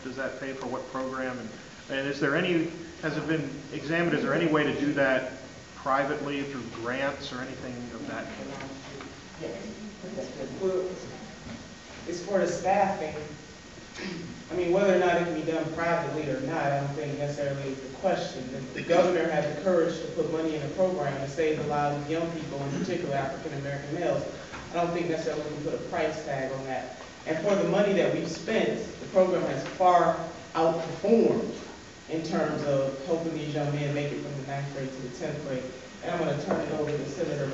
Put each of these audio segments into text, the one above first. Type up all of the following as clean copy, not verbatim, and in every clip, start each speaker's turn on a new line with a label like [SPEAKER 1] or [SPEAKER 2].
[SPEAKER 1] does that pay for what program? And is there any, has it been examined, is there any way to do that privately through grants or anything of that?
[SPEAKER 2] Well, as for the staffing, I mean, whether or not it can be done privately or not, I don't think necessarily is the question. The governor had the courage to put money in a program to save the lives of young people, in particular African-American males. I don't think necessarily we can put a price tag on that. And for the money that we've spent, the program has far outperformed in terms of helping these young men make it from the 9th grade to the 10th grade. And I'm going to turn it over to Senator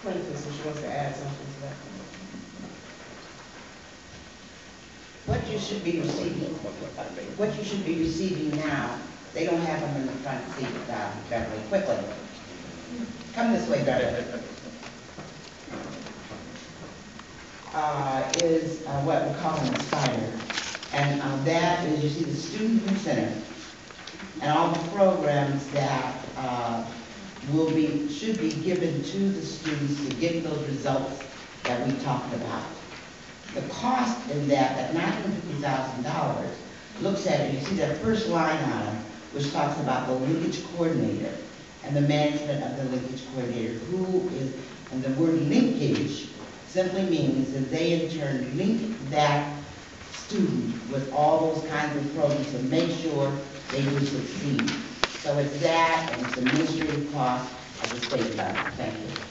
[SPEAKER 2] Prentice if she wants to add something to that.
[SPEAKER 3] What you should be receiving now, they don't have them in the front seat, Beverly. Quickly. Come this way, Beverly. Is what we call an Aspire. And that is, you see the student incentive and all the programs that should be given to the students to get those results that we talked about. The cost in that $950,000, looks at it, you see that first line item, which talks about the linkage coordinator and the management of the linkage coordinator, who is, and the word linkage simply means that they in turn link that student with all those kinds of programs to make sure they will succeed. So it's that, and it's administrative cost at the state level. Thank you.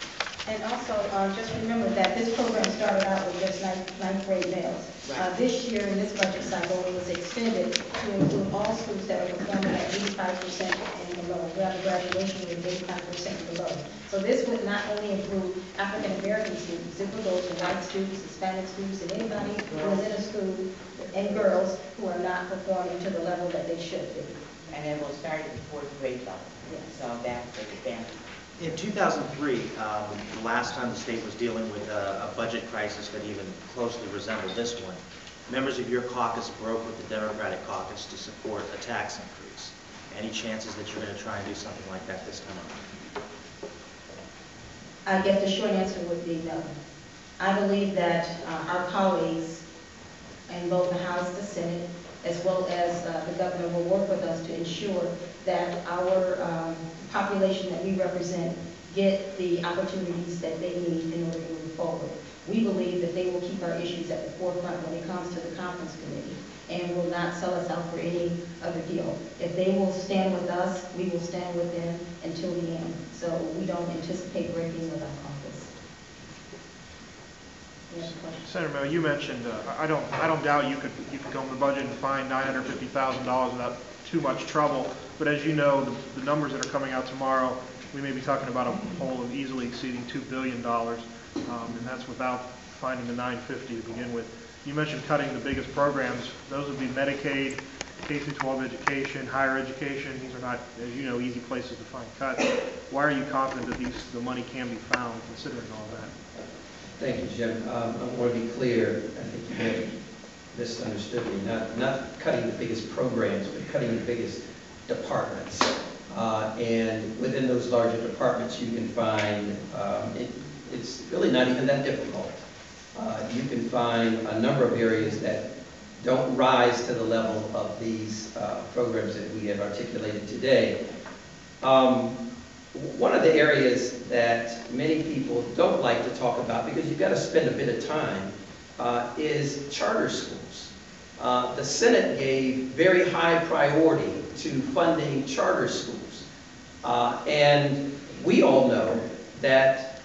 [SPEAKER 4] And also, just remember that this program started out with just ninth grade males.
[SPEAKER 3] Right.
[SPEAKER 4] This year, in this budget cycle, it was extended to include all schools that are performing at 85% and below. We have a graduation rate of 85% and below. So this would not only include African American students, it would go to white students, Hispanic students, and anybody who is in a school, and girls who are not performing to the level that they should be.
[SPEAKER 3] And it will start at the 4th grade level.
[SPEAKER 4] Yes.
[SPEAKER 3] So that's the advantage.
[SPEAKER 5] In 2003, the last time the state was dealing with a budget crisis that even closely resembled this one, members of your caucus broke with the Democratic caucus to support a tax increase. Any chances that you're going to try and do something like that this time around?
[SPEAKER 4] I guess the short answer would be no. I believe that our colleagues in both the House, the Senate, as well as the governor will work with us to ensure that our population that we represent get the opportunities that they need in order to move forward. We believe that they will keep our issues at the forefront when it comes to the conference committee and will not sell us out for any other deal. If they will stand with us, we will stand with them until the end. So we don't anticipate breaking with our caucus.
[SPEAKER 1] Senator Mel, you mentioned, I don't doubt you could go in the budget and find $950,000 without too much trouble. But as you know, the numbers that are coming out tomorrow, we may be talking about a hole of easily exceeding $2 billion, and that's without finding the $950 to begin with. You mentioned cutting the biggest programs. Those would be Medicaid, K-12 education, higher education. These are not, as you know, easy places to find cuts. Why are you confident that the money can be found, considering all that?
[SPEAKER 6] Thank you, Jim. I want to be clear. I think you may have misunderstood me. Not cutting the biggest programs, but cutting the biggest departments. And within those larger departments, you can find, it's really not even that difficult. You can find a number of areas that don't rise to the level of these programs that we have articulated today. One of the areas that many people don't like to talk about, because you've got to spend a bit of time, is charter schools. The Senate gave very high priority to funding charter schools. And we all know that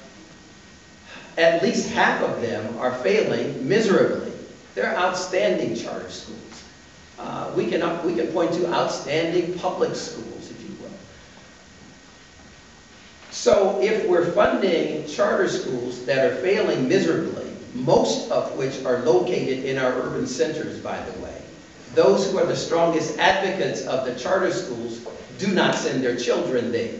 [SPEAKER 6] at least half of them are failing miserably. They're outstanding charter schools. We can point to outstanding public schools, if you will. So if we're funding charter schools that are failing miserably, most of which are located in our urban centers, by the way, those who are the strongest advocates of the charter schools do not send their children there.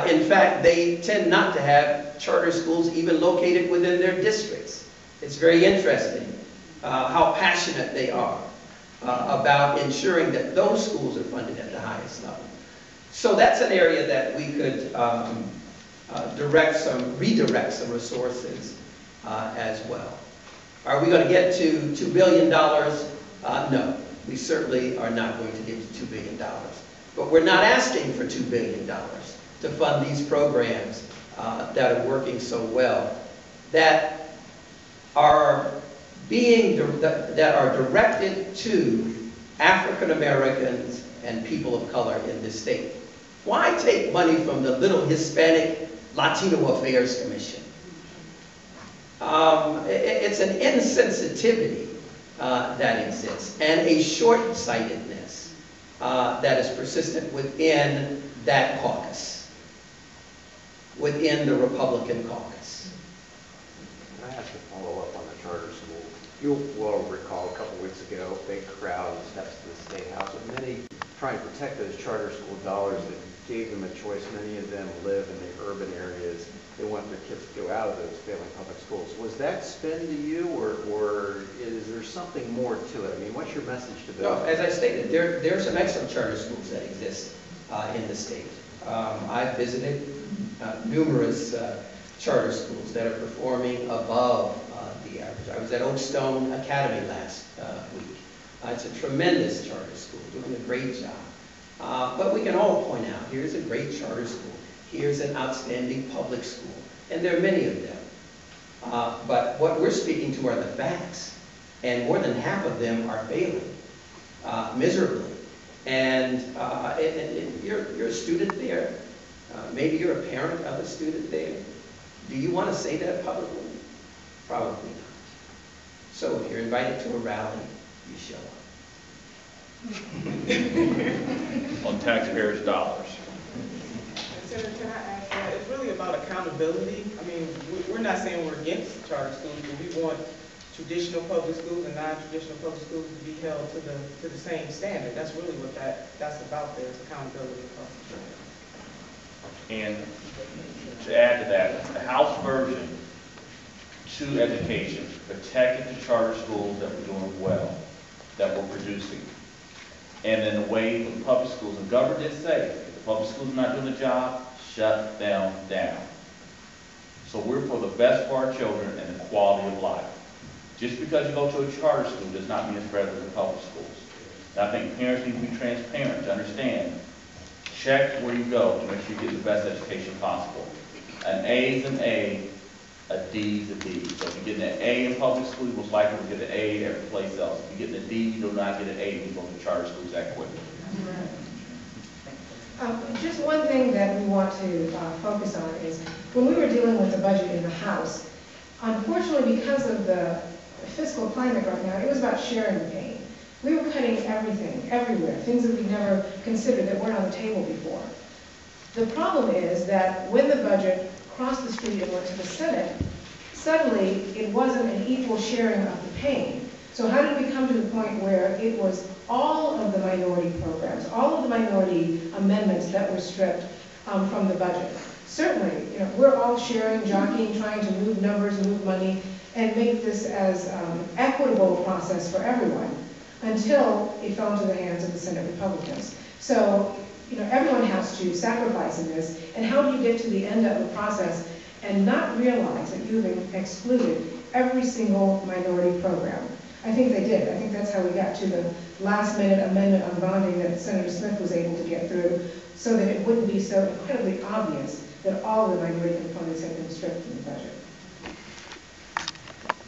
[SPEAKER 6] In fact, they tend not to have charter schools even located within their districts. It's very interesting how passionate they are about ensuring that those schools are funded at the highest level. So that's an area that we could redirect some resources as well. Are we going to get to $2 billion No, we certainly are not going to give you $2 billion. But we're not asking for $2 billion to fund these programs that are working so well, that are directed to African Americans and people of color in this state. Why take money from the little Hispanic Latino Affairs Commission? It's an insensitivity that exists, and a short-sightedness that is persistent within that caucus, within the Republican caucus.
[SPEAKER 7] I have to follow up on the charter school. You'll well recall a couple weeks ago, big crowd on the steps of the State House, with many trying to protect those charter school dollars that gave them a choice. Many of them live in the urban areas. They want their kids to go out of those failing public schools. Was that spin to you, or is there something more to it? I mean, what's your message to them?
[SPEAKER 6] No, as I stated, there are some excellent charter schools that exist in the state. I've visited numerous charter schools that are performing above the average. I was at Oakstone Academy last week. It's a tremendous charter school, doing a great job. But we can all point out, here's a great charter school. Here's an outstanding public school. And there are many of them. But what we're speaking to are the facts. And more than half of them are failing miserably. And you're a student there. Maybe you're a parent of a student there. Do you want to say that publicly? Probably not. So if you're invited to a rally, you show up.
[SPEAKER 8] On taxpayers' dollars.
[SPEAKER 2] Senator, can I ask that? It's really about accountability. I mean, we're not saying we're against charter schools, but we want traditional public schools and non-traditional public schools to be held to the same standard. That's really what that's about there, is accountability across the board.
[SPEAKER 8] And to add to that, the House version to education protected the charter schools that were doing well, that were producing. And in a way, the public schools, and the governor did say, if the public schools are not doing the job, shut them down. So we're for the best for our children and the quality of life. Just because you go to a charter school does not mean it's better than the public schools. And I think parents need to be transparent to understand. Check where you go to make sure you get the best education possible. An A is an A, a D is a D. So if you get an A in public school, you most likely will get an A every place else. If you get an D, you do not get an A when you go to charter schools that quickly.
[SPEAKER 9] Just one thing that we want to focus on is when we were dealing with the budget in the House, unfortunately because of the fiscal climate right now, it was about sharing the pain. We were cutting everything, everywhere, things that we'd never considered that weren't on the table before. The problem is that when the budget crossed the street and went to the Senate, suddenly it wasn't an equal sharing of the pain. So how did we come to the point where it was all of the minority programs, all of the minority amendments that were stripped from the budget? Certainly, we're all sharing, jockeying, trying to move numbers, move money, and make this as equitable a process for everyone until it fell into the hands of the Senate Republicans. So, everyone has to sacrifice in this, and how do you get to the end of the process and not realize that you've excluded every single minority program? I think they did. I think that's how we got to the last-minute amendment on bonding that Senator Smith was able to get through, so that it wouldn't be so incredibly obvious that all the minority components had been stripped from the budget.